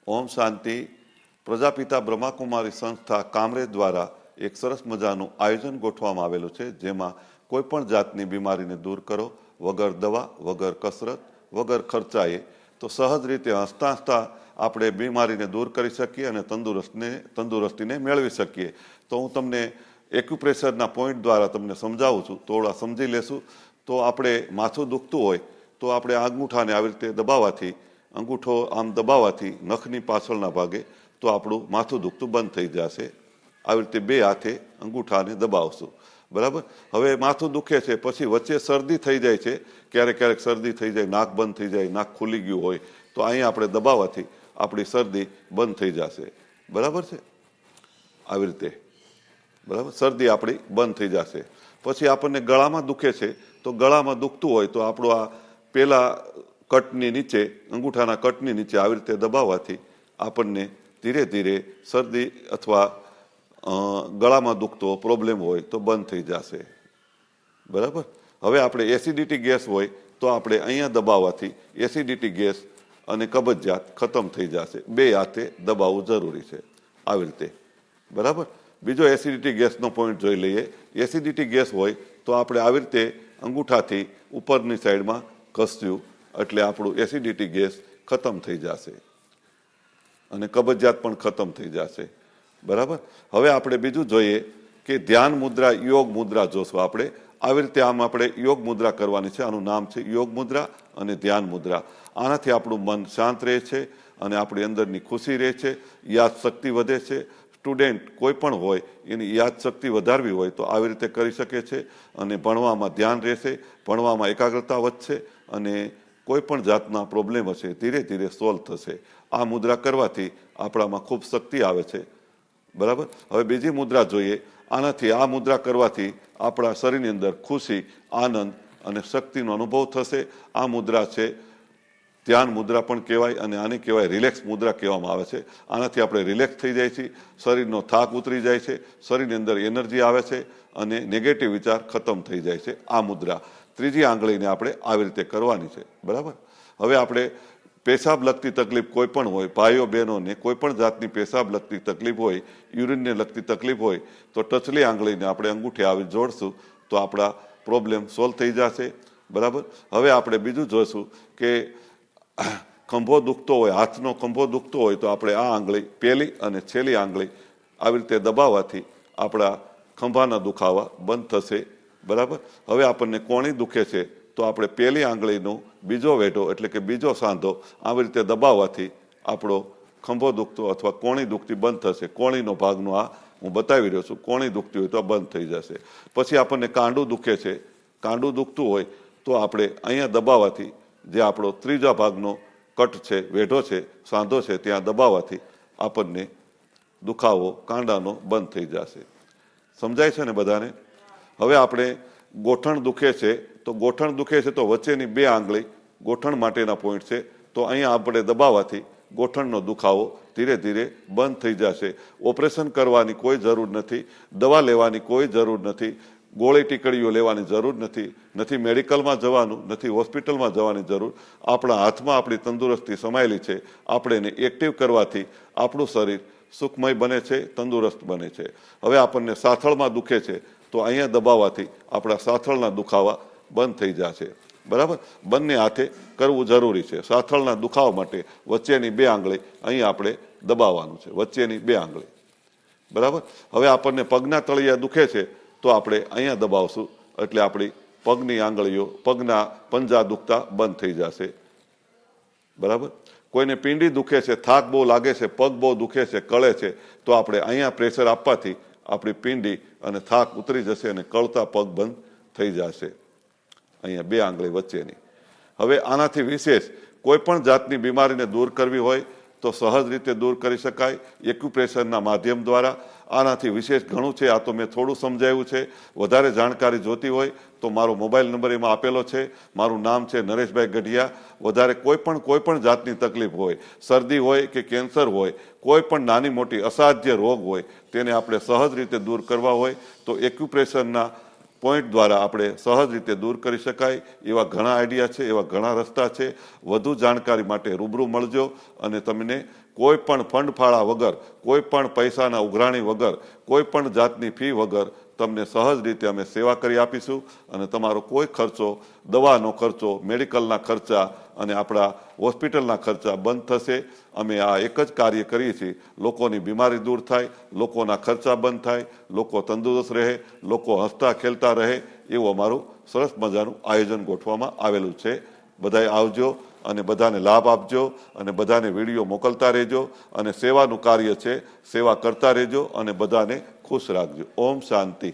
ઓમ શાંતિ. પ્રજાપિતા બ્રહ્માકુમારી સંસ્થા કામરેજ દ્વારા એક સરસ મજાનું આયોજન ગોઠવવામાં આવેલું છે, જેમાં કોઈ પણ જાતની બીમારીને દૂર કરો વગર દવા, વગર કસરત, વગર ખર્ચાએ, તો સહજ રીતે હસતા હસતા આપણે બીમારીને દૂર કરી શકીએ અને તંદુરસ્તીને મેળવી શકીએ. તો હું તમને એક્યુપ્રેશરના પોઈન્ટ દ્વારા તમને સમજાવું છું, થોડા સમજી લેશું. તો આપણે માથું દુખતું હોય તો આપણે અંગૂઠાને આવી રીતે દબાવવાથી, અંગૂઠો આમ દબાવવાથી નખની પાછળના ભાગે, તો આપણું માથું દુખતું બંધ થઈ જશે. આવી રીતે બે હાથે અંગૂઠાને દબાવશું, બરાબર. હવે માથું દુખે છે, પછી વચ્ચે શરદી થઈ જાય છે, ક્યારેક ક્યારેક શરદી થઈ જાય, નાક બંધ થઈ જાય, નાક ખુલી ગયું હોય, તો અહીં આપણે દબાવવાથી આપણી શરદી બંધ થઈ જશે, બરાબર છે. આવી રીતે, બરાબર, શરદી આપણી બંધ થઈ જશે. પછી આપણને ગળામાં દુખે છે, તો ગળામાં દુખતું હોય તો આપણું આ પેલા કટની નીચે, અંગૂઠાના કટની નીચે આવી રીતે દબાવવાથી આપણને ધીરે ધીરે શરદી અથવા ગળામાં દુખતો પ્રોબ્લેમ હોય તો બંધ થઈ જશે, બરાબર. હવે આપણે એસિડિટી ગેસ હોય તો આપણે અહીંયા દબાવવાથી એસિડિટી ગેસ અને કબજિયાત ખતમ થઈ જશે. બે હાથે દબાવવું જરૂરી છે, આવી રીતે, બરાબર. બીજો એસિડિટી ગેસનો પોઈન્ટ જોઈ લઈએ. એસિડિટી ગેસ હોય તો આપણે આવી રીતે અંગૂઠાથી ઉપરની સાઈડમાં ઘસ્યું એટલે આપણું એસિડિટી ગેસ ખતમ થઈ જશે અને કબજિયાત પણ ખતમ થઈ જશે, બરાબર. હવે આપણે બીજું જોઈએ કે ધ્યાન મુદ્રા, યોગ મુદ્રા જોશું આપણે. આવી રીતે આમ આપણે યોગ મુદ્રા કરવાની છે. આનું નામ છે યોગ મુદ્રા અને ધ્યાન મુદ્રા. આનાથી આપણું મન શાંત રહે છે અને આપણી અંદરની ખુશી રહે છે, યાદશક્તિ વધે છે. સ્ટુડન્ટ કોઈ પણ હોય એની યાદશક્તિ વધારવી હોય તો આવી રીતે કરી શકે છે અને ભણવામાં ધ્યાન રહેશે, ભણવામાં એકાગ્રતા વધશે અને કોઈ પણ જાતના પ્રોબ્લેમ હશે ધીરે ધીરે સોલ્વ થશે. આ મુદ્રા કરવાથી આપણામાં ખૂબ શક્તિ આવે છે, બરાબર. હવે બીજી મુદ્રા જોઈએ. આનાથી, આ મુદ્રા કરવાથી આપણા શરીરની અંદર ખુશી, આનંદ અને શક્તિનો અનુભવ થશે. આ મુદ્રા છે ધ્યાન મુદ્રા પણ કહેવાય અને આને કહેવાય રિલેક્સ મુદ્રા કહેવામાં આવે છે. આનાથી આપણે રિલેક્સ થઈ જાય છે, શરીરનો થાક ઉતરી જાય છે, શરીરની અંદર એનર્જી આવે છે અને નેગેટિવ વિચાર ખતમ થઈ જાય છે. આ મુદ્રા ત્રીજી આંગળીને આપણે આવી રીતે કરવાની છે, બરાબર. હવે આપણે પેશાબ લગતી તકલીફ કોઈ પણ હોય, ભાઈઓ બહેનોને કોઈ પણ જાતની પેશાબ લગતી તકલીફ હોય, યુરિનને લગતી તકલીફ હોય, તો ટચલી આંગળીને આપણે અંગૂઠે આવી જોડશું તો આપણા પ્રોબ્લેમ સોલ્વ થઈ જશે, બરાબર. હવે આપણે બીજું જોઈશું કે ખંભો દુખતો હોય, હાથનો ખંભો દુખતો હોય તો આપણે આ આંગળી, પહેલી અને છેલ્લી આંગળી આવી રીતે દબાવવાથી આપણા ખંભાના દુખાવા બંધ થશે, બરાબર. હવે આપણને કોણી દુખે છે તો આપણે પહેલી આંગળીનો બીજો વેઢો એટલે કે બીજો સાંધો આવી રીતે દબાવવાથી આપણો ખંભો દુખતો અથવા કોણી દુખતી બંધ થશે. કોણીનો ભાગનો આ હું બતાવી રહ્યો છું. કોણી દુખતી હોય તો બંધ થઈ જશે. પછી આપણને કાંડું દુખે છે, કાંડું દુખતું હોય તો આપણે અહીંયા દબાવવાથી જે આપણો ત્રીજા ભાગનો કટ છે, વેઢો છે, સાંધો છે, ત્યાં દબાવવાથી આપણને દુખાવો કાંડાનો બંધ થઈ જશે. સમજાય છે ને બધાને? હવે આપણે ગોઠણ દુખે છે તો ગોઠણ દુખે છે તો વચ્ચેની બે આંગળી ગોઠણ માટેના પોઈન્ટ છે, તો અહીંયા આપણે દબાવવાથી ગોઠણનો દુખાવો ધીરે ધીરે બંધ થઈ જશે. ઓપરેશન કરવાની કોઈ જરૂર નથી, દવા લેવાની કોઈ જરૂર નથી, ગોળી ટીકડીઓ લેવાની જરૂર નથી, મેડિકલમાં જવાનું નથી, હોસ્પિટલમાં જવાની જરૂર. આપણા હાથમાં આપણી તંદુરસ્તી સમાયેલી છે. આપણે એને એક્ટિવ કરવાથી આપણું શરીર સુખમય બને છે, તંદુરસ્ત બને છે. હવે આપણને સાથળમાં દુખે છે તો અહીંયા દબાવવાથી આપણા સાથળના દુખાવા બંધ થઈ જશે, બરાબર. બંને હાથે કરવું જરૂરી છે. સાથળના દુખાવા માટે વચ્ચેની બે આંગળી અહીં આપણે દબાવવાનું છે, વચ્ચેની બે આંગળી, બરાબર. હવે આપણને પગના તળિયા દુખે છે તો આપણે અહીંયા દબાવશું એટલે આપણી પગની આંગળીઓ, પગના પંજા દુખતા બંધ થઈ જશે, બરાબર. કોઈને પીંડી દુખે છે, થાક બહુ લાગે છે, પગ બહુ દુખે છે, કળે છે, તો આપણે અહીંયા પ્રેશર આપવાથી આપણી પીંડી અને થાક ઉતરી જશે અને કળતા પગ બંધ થઈ જશે, અહીંયા બે આંગળી વચ્ચેની. હવે આનાથી વિશેષ કોઈ પણ જાતની બીમારીને દૂર કરવી હોય તો સહજ રીતે દૂર કરી શકાય એક્યુપ્રેશરના માધ્યમ દ્વારા. આનાથી વિશેષ ઘણું છે. આ તો મેં થોડું સમજાવ્યું છે. વધારે જાણકારી જોતી હોય તો મારો મોબાઈલ નંબર એમાં આપેલો છે. મારું નામ છે નરેશભાઈ ગઢિયા. વધારે કોઈ પણ જાતની તકલીફ હોય, શરદી હોય કે કેન્સર હોય, કોઈ પણ નાની મોટી અસાધ્ય રોગ હોય, તેને આપણે સહજ રીતે દૂર કરવા હોય તો એક્યુપ્રેશરના પોઈન્ટ દ્વારા આપણે સહજ રીતે દૂર કરી શકાય એવા ઘણા આઈડિયા છે, એવા ઘણા રસ્તા છે. વધુ જાણકારી માટે રૂબરૂ મળજો અને તમને કોઈ પણ ફંડ ફાળા વગર, કોઈ પણ પૈસાના ઉઘરાણી વગર, કોઈ પણ જાતની ફી વગર તમને સહજ રીતે અમે સેવા કરી આપીશું અને તમારો કોઈ ખર્ચો, દવાનો ખર્ચો, મેડિકલના ખર્ચા અને આપણા હોસ્પિટલના ખર્ચા બંધ થશે. અમે આ એક જ કાર્ય કરીએ છીએ, લોકોની બીમારી દૂર થાય, લોકોના ખર્ચા બંધ થાય, લોકો તંદુરસ્ત રહે, લોકો હસતા ખેલતા રહે એવું અમારું સરસ મજાનું આયોજન ગોઠવવામાં આવેલું છે. બધાએ આવજો અને બધાને લાભ આપજો અને બધાને વિડીયો મોકલતા રહેજો અને સેવાનું કાર્ય છે, સેવા કરતા રહેજો અને બધાને ખુશ રાખજો. ઓમ શાંતિ.